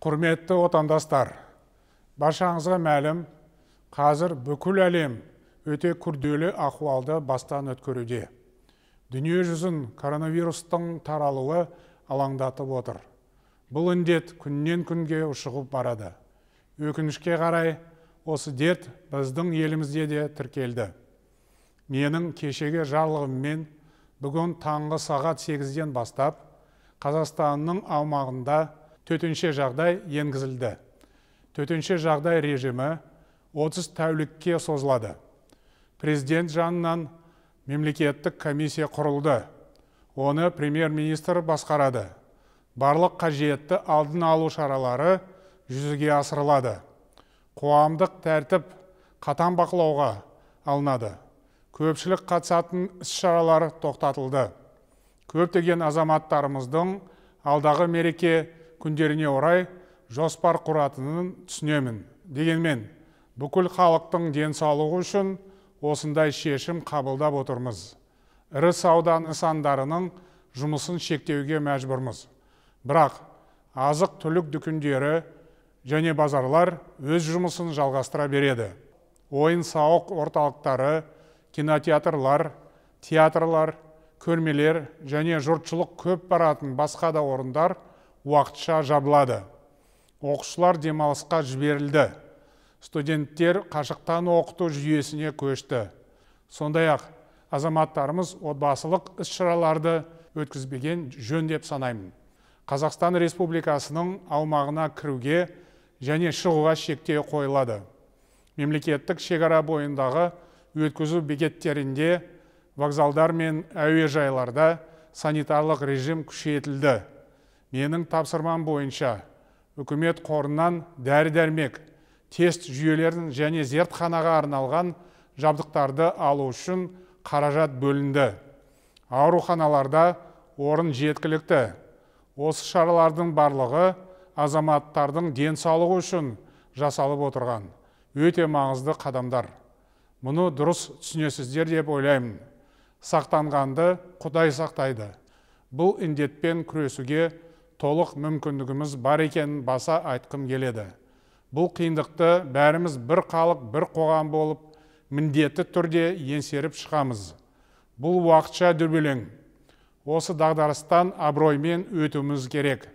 Құрметті отандастар, баршаңызға мәлім, қазір бүкіл әлем өте күрделі ахуалды бастан өткеруде. Дүние жүзін коронавирустың таралуы алаңдатып отыр. Бұл індет күннен күнге ушығып барады. Өкінішке қарай, осы дерт біздің елімізде де тіркелді. Менің кешегі жарлығыммен бүгін таңғы сағат 8-ден бастап Қазақстанның аумағында төтенше жағдай енгізілді. Төтенше жағдай режимі 30 тәулікке созылады. Президент жанынан мемлекеттік комиссия құрылды. Оны премьер-министр басқарады. Барлық қажетті алдын алу шаралары жүзеге асырылады. Қоғамдық тәртіп қатаң бақылауға алынады. Көпшілік қатысатын іс-шаралар тоқтатылды. Көптеген азаматтарымыздың алдағы мереке күндеріне орай жоспар құратынын түсінемін. Дегенмен, бүкіл халықтың денсаулығы үшін осындай шешім қабылдап отырмыз. Ірі сауда нысандарының жұмысын шектеуге мәжбүрміз. Бірақ азық-түлік дүкендері және базарлар өз жұмысын жалғастыра береді. Ойын-сауық орталықтары, кинотеатрлар, театрлар, көрмелер және жұртшылық көп баратын басқа да орындар уақытша жабылады. Оқушылар демалысқа жіберілді. Студенттер қашықтан оқыту жүйесіне көшті. Сондай-ақ азаматтарымыз отбасылық іс-шараларды өткізбеген жөн деп санаймын. Қазақстан Республикасының аумағына кіруге және шығуға шектеу қойылады. Мемлекеттік шекара бойындағы өткізу бекеттерінде, вокзалдар мен әуежайларда санитарлық режим күшейтілді. Менің тапсырмам бойынша үкімет қорынан дәрі-дәрмек, тест жүйелерін және зертханаға арналған жабдықтарды алу үшін қаражат бөлінді. Ауруханаларда орын жеткілікті. Осы шаралардың барлығы азаматтардың денсаулығы үшін жасалып отырған өте маңызды қадамдар. Мұны дұрыс түсінесіздер деп ойлаймын. Сақтанғанды Құдай сақтайды. Бұл індетпен күресуге толық мүмкіндігіміз бар екенін баса айтқым келеді. Бұл қиындықты бәріміз бір халық, бір қоғам болып, міндетті түрде еңсеріп шығамыз. Бұл уақытша дүрбелең. Осы дағдарыстан абыроймен өтуіміз керек.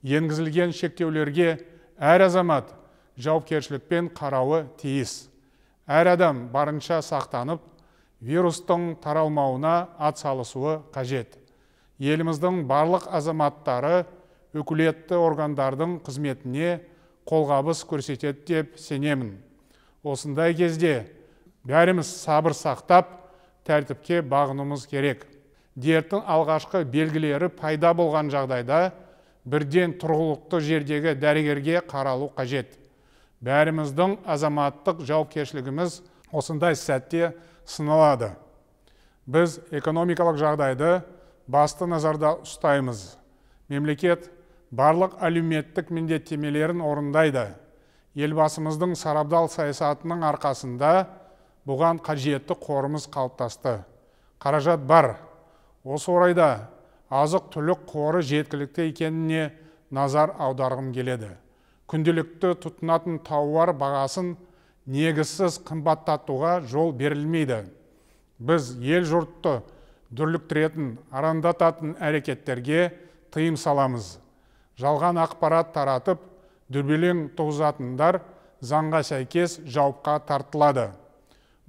Енгізілген шектеулерге әр азамат жауапкершілікпен қарауы тиіс. Әр адам барынша сақтанып, вирустың таралмауына атсалысуы қажет. Еліміздің барлық азаматтары өкілетті органдардың қызметіне қолғабыс көрсетеді деп сенемін. Осындай кезде бәріміз сабыр сақтап, тәртіпке бағынуымыз керек. Дерттің алғашқы белгілері пайда болған жағдайда бірден тұрғылықты жердегі дәрігерге қаралу қажет. Бәріміздің азаматтық жауапкершілігіміз осындай сәтте сыналады. Біз экономикалық жағдайды басты назарда ұстаймыз. Мемлекет барлық әлеуметтік міндеттемелерін орындайды. Елбасымыздың сарабдал саясатының арқасында бұған қажетті қорымыз қалыптасты. Қаражат бар. Осы орайда азық-түлік қоры жеткілікті екеніне назар аударғым келеді. Күнделікті тұтынатын тауар бағасын негізсіз қымбаттатуға жол берілмейді. Біз ел жұртты дүрліктіретін, арандататын әрекеттерге тыйым саламыз. Жалған ақпарат таратып, дүрбелең туғызатындар заңға сәйкес жауапқа тартылады.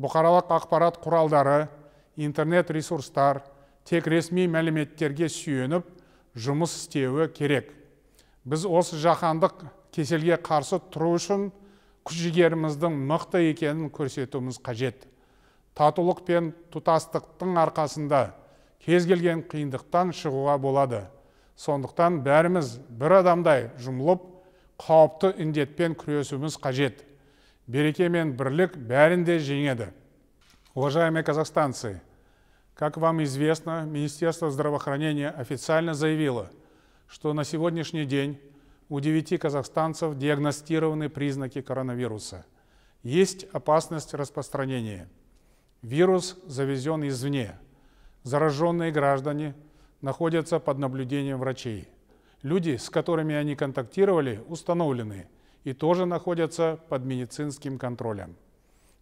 Бұқаралық ақпарат құралдары, интернет ресурстар тек ресми мәліметтерге сүйеніп жұмыс істеуі керек. Біз осы жаһандық кеселге қарсы тұру үшін күш-жігеріміздің мықты екенін көрсетуіміз қажет. Татулық пен тұтастықтың арқасында кез келген қиындықтан шығуға болады. Сондықтан бәріміз бір адамдай жұмылып, қауіпті індетпен күресуіміз қажет. Береке мен бірлік бәрінде жеңеді. Уважаемые казахстанцы, как вам известно, Министерство здравоохранения официально заявило, что на сегодняшний день у 9 казахстанцев диагностированы признаки коронавируса. Есть опасность распространения. Вирус завезен извне. Зараженные граждане находятся под наблюдением врачей. Люди, с которыми они контактировали, установлены и тоже находятся под медицинским контролем.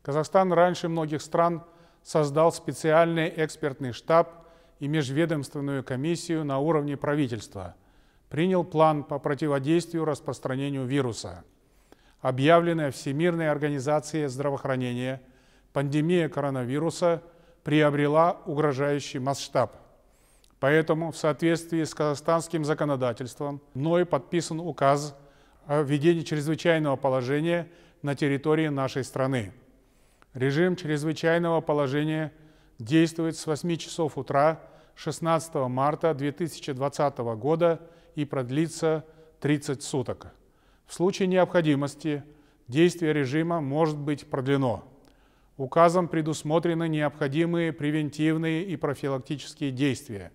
Казахстан раньше многих стран создал специальный экспертный штаб и межведомственную комиссию на уровне правительства, принял план по противодействию распространению вируса. Объявленная Всемирной организацией здравоохранения пандемия коронавируса приобрела угрожающий масштаб. Поэтому в соответствии с казахстанским законодательством мной подписан указ о введении чрезвычайного положения на территории нашей страны. Режим чрезвычайного положения действует с 8 часов утра 16 марта 2020 года и продлится 30 суток. В случае необходимости действие режима может быть продлено. Указом предусмотрены необходимые превентивные и профилактические действия.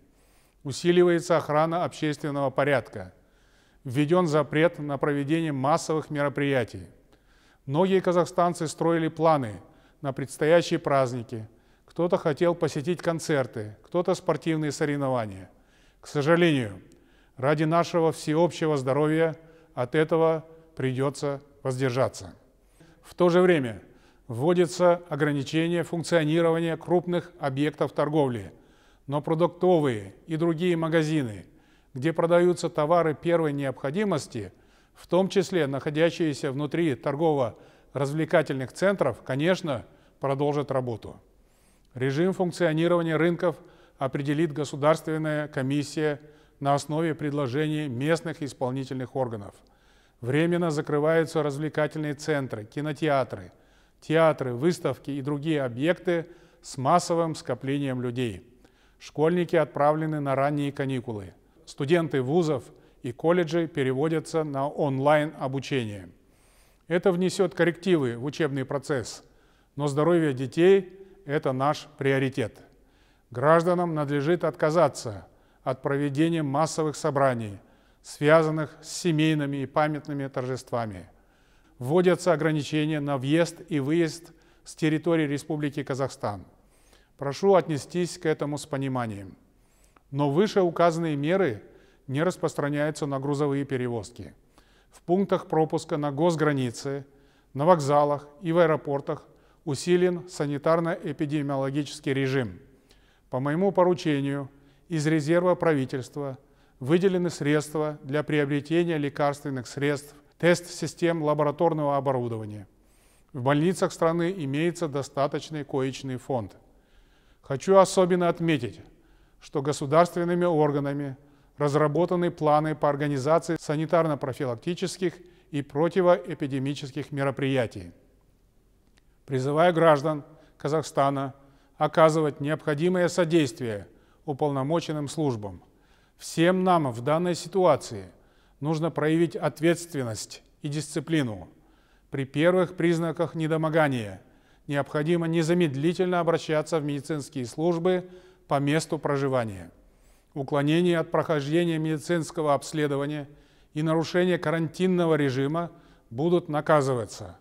Усиливается охрана общественного порядка. Введен запрет на проведение массовых мероприятий. Многие казахстанцы строили планы на предстоящие праздники. Кто-то хотел посетить концерты, кто-то спортивные соревнования. К сожалению, ради нашего всеобщего здоровья от этого придется воздержаться. В то же время вводится ограничение функционирования крупных объектов торговли, но продуктовые и другие магазины, где продаются товары первой необходимости, в том числе находящиеся внутри торгово-развлекательных центров, конечно, продолжат работу. Режим функционирования рынков определит Государственная комиссия на основе предложений местных исполнительных органов. Временно закрываются развлекательные центры, кинотеатры, театры, выставки и другие объекты с массовым скоплением людей. Школьники отправлены на ранние каникулы. Студенты вузов и колледжей переводятся на онлайн-обучение. Это внесет коррективы в учебный процесс, но здоровье детей – это наш приоритет. Гражданам надлежит отказаться от проведения массовых собраний, связанных с семейными и памятными торжествами. Вводятся ограничения на въезд и выезд с территории Республики Казахстан. Прошу отнестись к этому с пониманием. Но вышеуказанные меры не распространяются на грузовые перевозки. В пунктах пропуска на госгранице, на вокзалах и в аэропортах усилен санитарно-эпидемиологический режим. По моему поручению из резерва правительства выделены средства для приобретения лекарственных средств, тест-систем лабораторного оборудования. В больницах страны имеется достаточный коечный фонд. Хочу особенно отметить, что государственными органами разработаны планы по организации санитарно-профилактических и противоэпидемических мероприятий. Призываю граждан Казахстана оказывать необходимое содействие уполномоченным службам. Всем нам в данной ситуации нужно проявить ответственность и дисциплину. При первых признаках недомогания необходимо незамедлительно обращаться в медицинские службы по месту проживания. Уклонение от прохождения медицинского обследования и нарушение карантинного режима будут наказываться.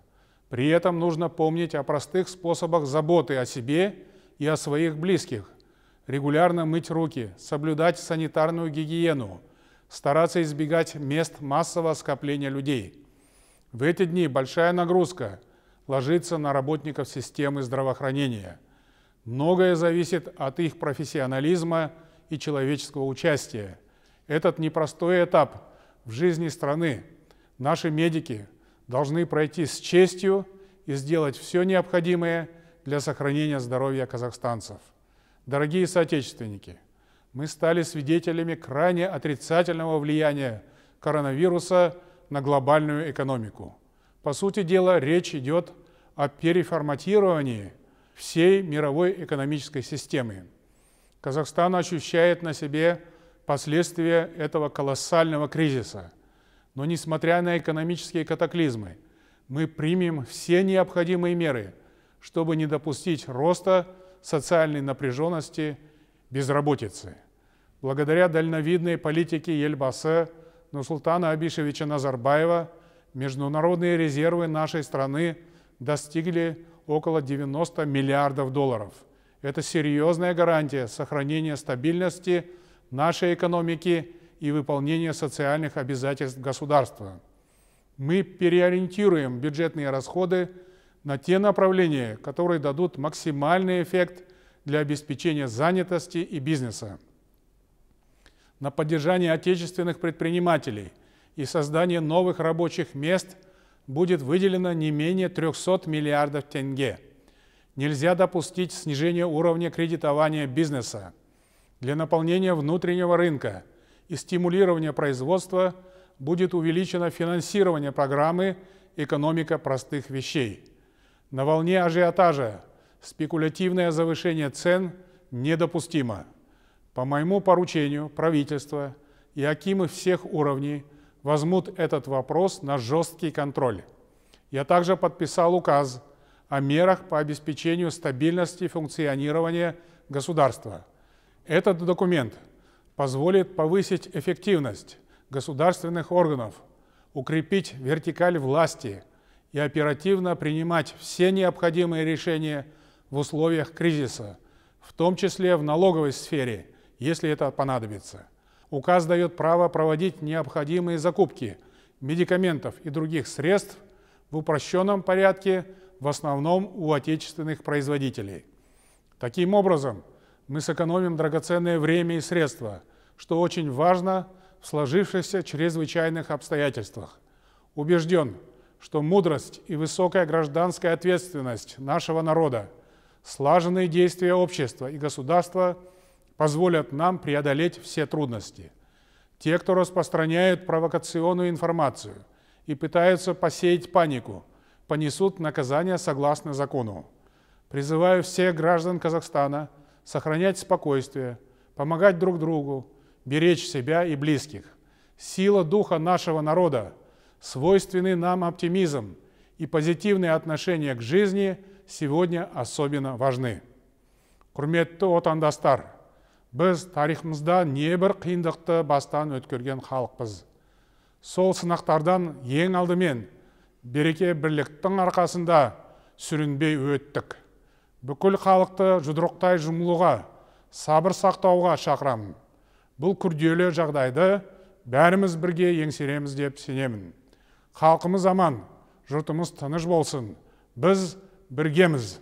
При этом нужно помнить о простых способах заботы о себе и о своих близких. Регулярно мыть руки, соблюдать санитарную гигиену, стараться избегать мест массового скопления людей. В эти дни большая нагрузка ложится на работников системы здравоохранения. Многое зависит от их профессионализма и человеческого участия. Этот непростой этап в жизни страны наши медики должны пройти с честью и сделать все необходимое для сохранения здоровья казахстанцев. Дорогие соотечественники, мы стали свидетелями крайне отрицательного влияния коронавируса на глобальную экономику. По сути дела, речь идет о переформатировании всей мировой экономической системы. Казахстан ощущает на себе последствия этого колоссального кризиса. Но несмотря на экономические катаклизмы, мы примем все необходимые меры, чтобы не допустить роста социальной напряженности, безработицы. Благодаря дальновидной политике Елбасы Нурсултана Абишевича Назарбаева международные резервы нашей страны достигли около 90 миллиардов долларов. Это серьезная гарантия сохранения стабильности нашей экономики и выполнения социальных обязательств государства. Мы переориентируем бюджетные расходы на те направления, которые дадут максимальный эффект для обеспечения занятости и бизнеса. На поддержание отечественных предпринимателей и создание новых рабочих мест будет выделено не менее 300 миллиардов тенге. Нельзя допустить снижения уровня кредитования бизнеса. Для наполнения внутреннего рынка и стимулирования производства будет увеличено финансирование программы «Экономика простых вещей». На волне ажиотажа спекулятивное завышение цен недопустимо. По моему поручению правительство и акимы всех уровней возьмут этот вопрос на жесткий контроль. Я также подписал указ о мерах по обеспечению стабильности функционирования государства. Этот документ позволит повысить эффективность государственных органов, укрепить вертикаль власти и оперативно принимать все необходимые решения в условиях кризиса, в том числе в налоговой сфере, если это понадобится. Указ дает право проводить необходимые закупки медикаментов и других средств в упрощенном порядке, в основном у отечественных производителей. Таким образом, мы сэкономим драгоценное время и средства, что очень важно в сложившихся чрезвычайных обстоятельствах. Убежден, что мудрость и высокая гражданская ответственность нашего народа, слаженные действия общества и государства позволят нам преодолеть все трудности. Те, кто распространяют провокационную информацию и пытаются посеять панику, понесут наказание согласно закону. Призываю всех граждан Казахстана сохранять спокойствие, помогать друг другу, беречь себя и близких. Сила духа нашего народа, свойственный нам оптимизм и позитивное отношение к жизни сегодня особенно важны. Құрметті отандастар, біз тарихымызда небір қиындықты бастан өткерген халықпыз. Сол сынақтардан ең алдымен береке бірліктің арқасында сүрінбей өттік. Бүкіл халықты жұдырықтай жұмылуға, сабыр сақтауға шақырамын. Бұл күрделі жағдайды бәріміз бірге еңсереміз деп сенемін. Халқымыз аман, жұртымыз тыныш болсын. Біз біргеміз.